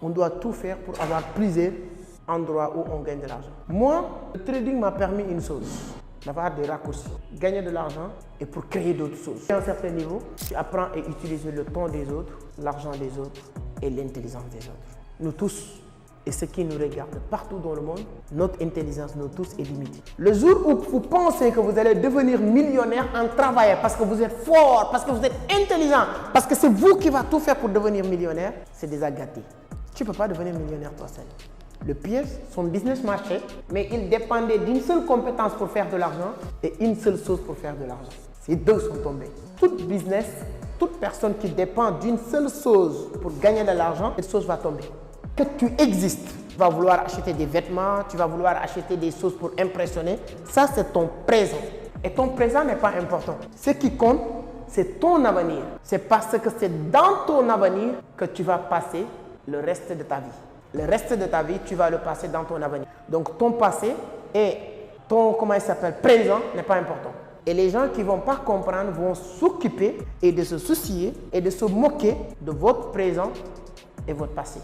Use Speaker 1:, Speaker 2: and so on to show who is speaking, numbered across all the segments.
Speaker 1: On doit tout faire pour avoir plusieurs endroits où on gagne de l'argent. Moi, le trading m'a permis une chose, d'avoir des raccourcis, gagner de l'argent et pour créer d'autres choses. À un certain niveau, tu apprends à utiliser le temps des autres, l'argent des autres et l'intelligence des autres. Nous tous, et ceux qui nous regardent partout dans le monde, notre intelligence, nous tous, est limitée. Le jour où vous pensez que vous allez devenir millionnaire en travaillant parce que vous êtes fort, parce que vous êtes intelligent, parce que c'est vous qui va tout faire pour devenir millionnaire, c'est déjà gâté. Tu ne peux pas devenir millionnaire toi seul. Le piège, son business marchait, mais il dépendait d'une seule compétence pour faire de l'argent et une seule chose pour faire de l'argent. Ces deux sont tombés. Tout business, toute personne qui dépend d'une seule chose pour gagner de l'argent, cette chose va tomber. Que tu existes, tu vas vouloir acheter des vêtements, tu vas vouloir acheter des choses pour impressionner. Ça, c'est ton présent. Et ton présent n'est pas important. Ce qui compte, c'est ton avenir. C'est parce que c'est dans ton avenir que tu vas passer le reste de ta vie. Le reste de ta vie, tu vas le passer dans ton avenir. Donc, ton passé et ton, présent n'est pas important. Et les gens qui ne vont pas comprendre vont s'occuper et de se soucier et de se moquer de votre présent et votre passé.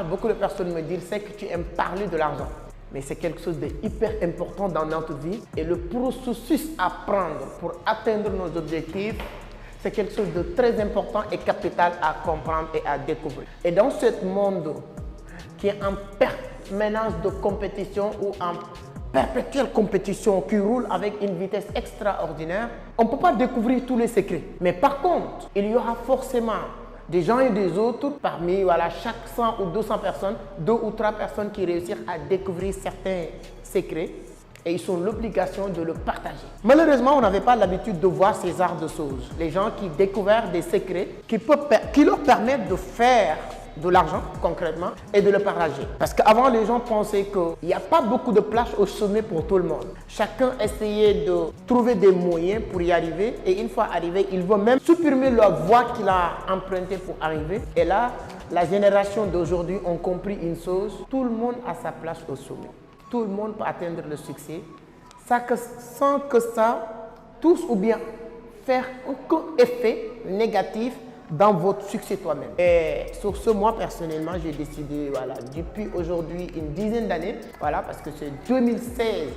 Speaker 1: Beaucoup de personnes me disent, c'est que tu aimes parler de l'argent. Mais c'est quelque chose de hyper important dans notre vie. Et le processus à prendre pour atteindre nos objectifs, c'est quelque chose de très important et capital à comprendre et à découvrir. Et dans ce monde qui est en permanence de compétition ou en perpétuelle compétition qui roule avec une vitesse extraordinaire, on ne peut pas découvrir tous les secrets. Mais par contre, il y aura forcément des gens et des autres parmi chaque 100 ou 200 personnes, 2 ou 3 personnes qui réussissent à découvrir certains secrets et ils ont l'obligation de le partager. Malheureusement, on n'avait pas l'habitude de voir ces genres de choses. Les gens qui découvrent des secrets qui leur permettent de faire de l'argent concrètement et de le partager. Parce qu'avant, les gens pensaient qu'il n'y a pas beaucoup de place au sommet pour tout le monde. Chacun essayait de trouver des moyens pour y arriver et une fois arrivé, il veut même supprimer la voie qu'il a empruntée pour arriver. Et là, la génération d'aujourd'hui ont compris une chose, tout le monde a sa place au sommet. Tout le monde peut atteindre le succès sans que ça touche ou bien faire aucun effet négatif dans votre succès toi-même. Et sur ce, moi personnellement, j'ai décidé, depuis aujourd'hui une dizaine d'années, parce que c'est 2016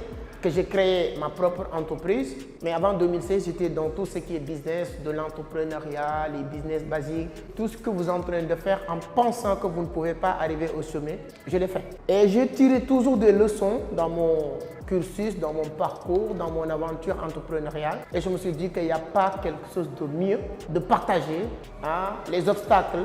Speaker 1: que j'ai créé ma propre entreprise. Mais avant 2016, j'étais dans tout ce qui est business, de l'entrepreneuriat, les business basiques, tout ce que vous êtes en train de faire en pensant que vous ne pouvez pas arriver au sommet, je l'ai fait. Et j'ai tiré toujours des leçons dans mon cursus, dans mon parcours, dans mon aventure entrepreneuriale. Et je me suis dit qu'il n'y a pas quelque chose de mieux de partager les obstacles,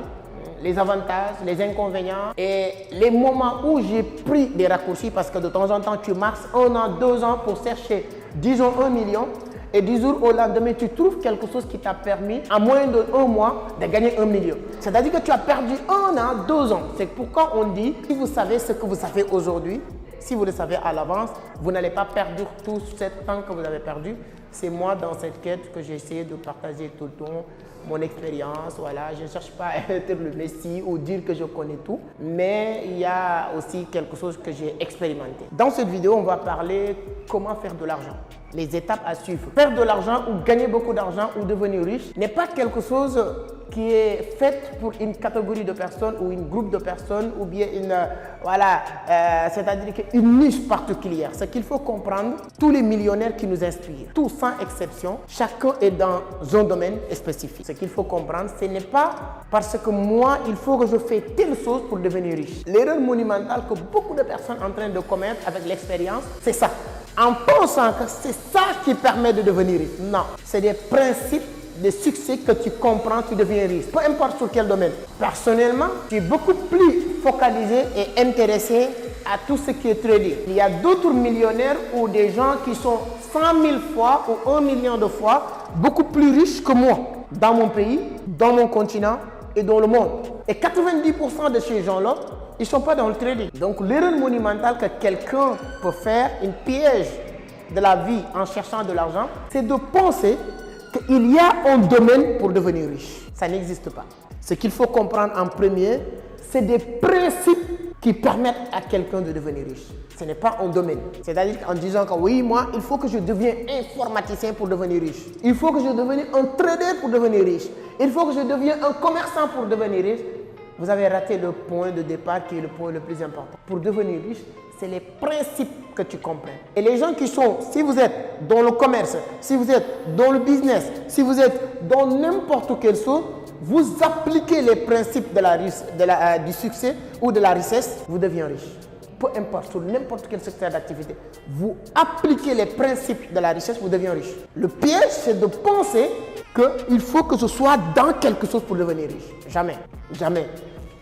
Speaker 1: les avantages, les inconvénients et les moments où j'ai pris des raccourcis parce que de temps en temps, tu marches 1 an, 2 ans pour chercher, disons, 1 million et 10 jours au lendemain, tu trouves quelque chose qui t'a permis, en moins de 1 mois, de gagner 1 million. C'est-à-dire que tu as perdu 1 an, 2 ans. C'est pourquoi on dit, si vous savez ce que vous savez aujourd'hui, si vous le savez à l'avance, vous n'allez pas perdre tout ce temps que vous avez perdu. C'est moi dans cette quête que j'ai essayé de partager tout le temps mon expérience. Je ne cherche pas à être le messie ou dire que je connais tout, mais il y a aussi quelque chose que j'ai expérimenté. Dans cette vidéo, on va parler comment faire de l'argent, les étapes à suivre. Faire de l'argent ou gagner beaucoup d'argent ou devenir riche n'est pas quelque chose qui est fait pour une catégorie de personnes ou un groupe de personnes ou bien c'est-à-dire une niche particulière. Ce qu'il faut comprendre, tous les millionnaires qui nous inspirent, tous sans exception, chacun est dans un domaine spécifique. Ce qu'il faut comprendre, ce n'est pas parce que moi, il faut que je fasse telle chose pour devenir riche. L'erreur monumentale que beaucoup de personnes sont en train de commettre avec l'expérience, c'est ça. En pensant que c'est ça qui permet de devenir riche. Non, c'est des principes de succès que tu comprends, tu deviens riche. Peu importe sur quel domaine. Personnellement, je suis beaucoup plus focalisé et intéressé à tout ce qui est trading. Il y a d'autres millionnaires ou des gens qui sont 100 000 fois ou 1 million de fois beaucoup plus riches que moi dans mon pays, dans mon continent et dans le monde. Et 90% de ces gens-là, ils ne sont pas dans le trading. Donc l'erreur monumentale que quelqu'un peut faire, une piège de la vie en cherchant de l'argent, c'est de penser qu'il y a un domaine pour devenir riche. Ça n'existe pas. Ce qu'il faut comprendre en premier, c'est des principes qui permettent à quelqu'un de devenir riche. Ce n'est pas un domaine. C'est-à-dire qu'en disant que oui, moi, il faut que je devienne informaticien pour devenir riche. Il faut que je devienne un trader pour devenir riche. Il faut que je devienne un commerçant pour devenir riche. vous avez raté le point de départ qui est le point le plus important. Pour devenir riche, c'est les principes que tu comprends. Et les gens qui sont, si vous êtes dans le commerce, si vous êtes dans le business, si vous êtes dans n'importe quelle chose, vous appliquez les principes du succès ou de la richesse, vous devenez riche. Peu importe, sur n'importe quel secteur d'activité, vous appliquez les principes de la richesse, vous devenez riche. Le piège, c'est de penser qu'il faut que ce soit dans quelque chose pour devenir riche. Jamais, jamais.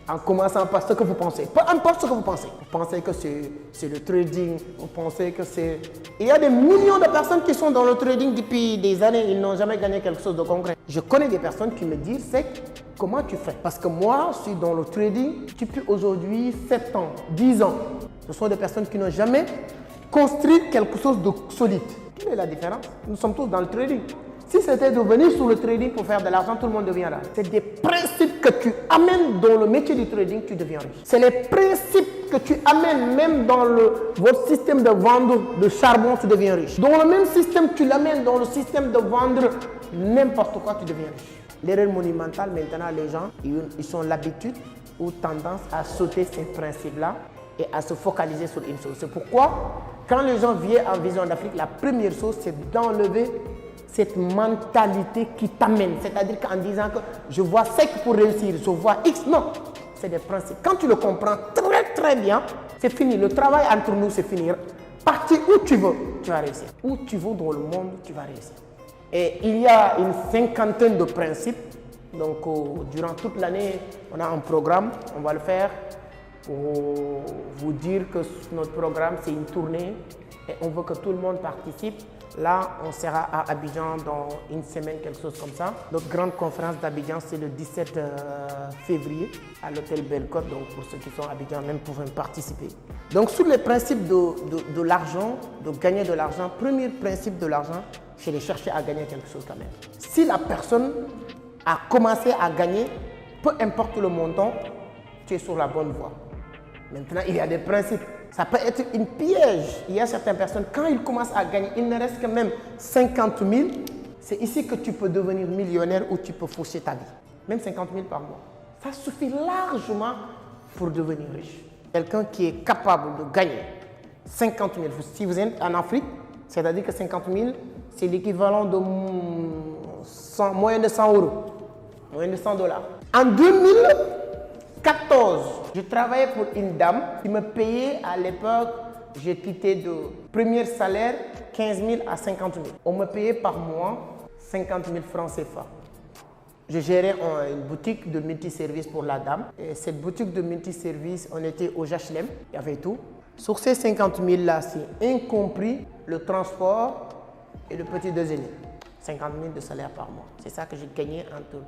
Speaker 1: En commençant par ce que vous pensez. Peu importe ce que vous pensez. Vous pensez que c'est le trading, vous pensez que c'est... Il y a des millions de personnes qui sont dans le trading depuis des années, ils n'ont jamais gagné quelque chose de concret. Je connais des personnes qui me disent, c'est comment tu fais? Parce que moi, je suis dans le trading depuis aujourd'hui 7 ans, 10 ans. Ce sont des personnes qui n'ont jamais construit quelque chose de solide. Quelle est la différence? Nous sommes tous dans le trading. Si c'était de venir sur le trading pour faire de l'argent, tout le monde deviendra. C'est des principes que tu amènes dans le métier du trading, tu deviens riche. C'est les principes que tu amènes même dans votre système de vendre de charbon, tu deviens riche. Dans le même système, tu l'amènes dans le système de vendre n'importe quoi, tu deviens riche. L'erreur monumentale, maintenant, les gens, ils ont l'habitude ou tendance à sauter ces principes-là et à se focaliser sur une chose. C'est pourquoi, quand les gens viennent en Vision d'Afrique, la première chose, c'est d'enlever cette mentalité qui t'amène. C'est-à-dire qu'en disant que je vois sec pour réussir, je vois X, non. C'est des principes. Quand tu le comprends très très bien, c'est fini. Le travail entre nous, c'est fini. Partir où tu veux, tu vas réussir. Où tu veux dans le monde, tu vas réussir. Et il y a une 50aine de principes. Donc, durant toute l'année, on a un programme. On va le faire pour vous dire que notre programme, c'est une tournée. Et on veut que tout le monde participe. Là, on sera à Abidjan dans une semaine, quelque chose comme ça. Notre grande conférence d'Abidjan, c'est le 17 février à l'hôtel Bellecote. Donc, pour ceux qui sont à Abidjan, même pouvoir participer. Donc, sur les principes de l'argent, de gagner de l'argent, premier principe de l'argent, c'est de chercher à gagner quelque chose quand même. Si la personne a commencé à gagner, peu importe le montant, tu es sur la bonne voie. Maintenant, il y a des principes. Ça peut être une piège. Il y a certaines personnes, quand ils commencent à gagner, il ne reste que même 50 000. C'est ici que tu peux devenir millionnaire ou tu peux fausser ta vie. Même 50 000 par mois. Ça suffit largement pour devenir riche. Quelqu'un qui est capable de gagner 50 000. Si vous êtes en Afrique, c'est-à-dire que 50 000, c'est l'équivalent de moins de 100 euros, moins de 100 $. En 2014, je travaillais pour une dame qui me payait à l'époque, j'ai quitté de premier salaire 15 000 à 50 000. On me payait par mois 50 000 francs CFA. Je gérais une boutique de multiservices pour la dame. Et cette boutique de multiservices, on était au HLM, il y avait tout. Sur ces 50 000 là, c'est incompris le transport et le petit déjeuner. 50 000 de salaire par mois. C'est ça que j'ai gagné entre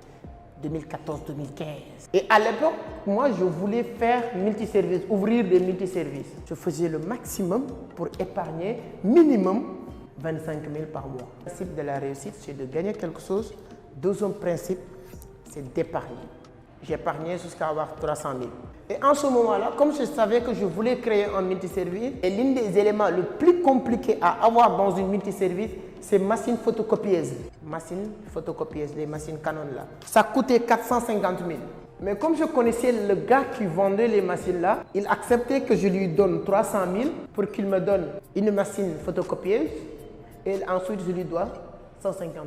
Speaker 1: 2014-2015. Et à l'époque, moi, je voulais faire multiservices, ouvrir des multiservices. Je faisais le maximum pour épargner minimum 25 000 par mois. Le principe de la réussite, c'est de gagner quelque chose. Deuxième principe, c'est d'épargner. J'épargnais jusqu'à avoir 300 000. Et en ce moment-là, comme je savais que je voulais créer un multiservice, et l'un des éléments le plus compliqué à avoir dans une multiservice, c'est machine photocopieuse. Machine photocopieuse, les machines Canon là. Ça coûtait 450 000. Mais comme je connaissais le gars qui vendait les machines là, il acceptait que je lui donne 300 000 pour qu'il me donne une machine photocopieuse et ensuite je lui dois 150 000.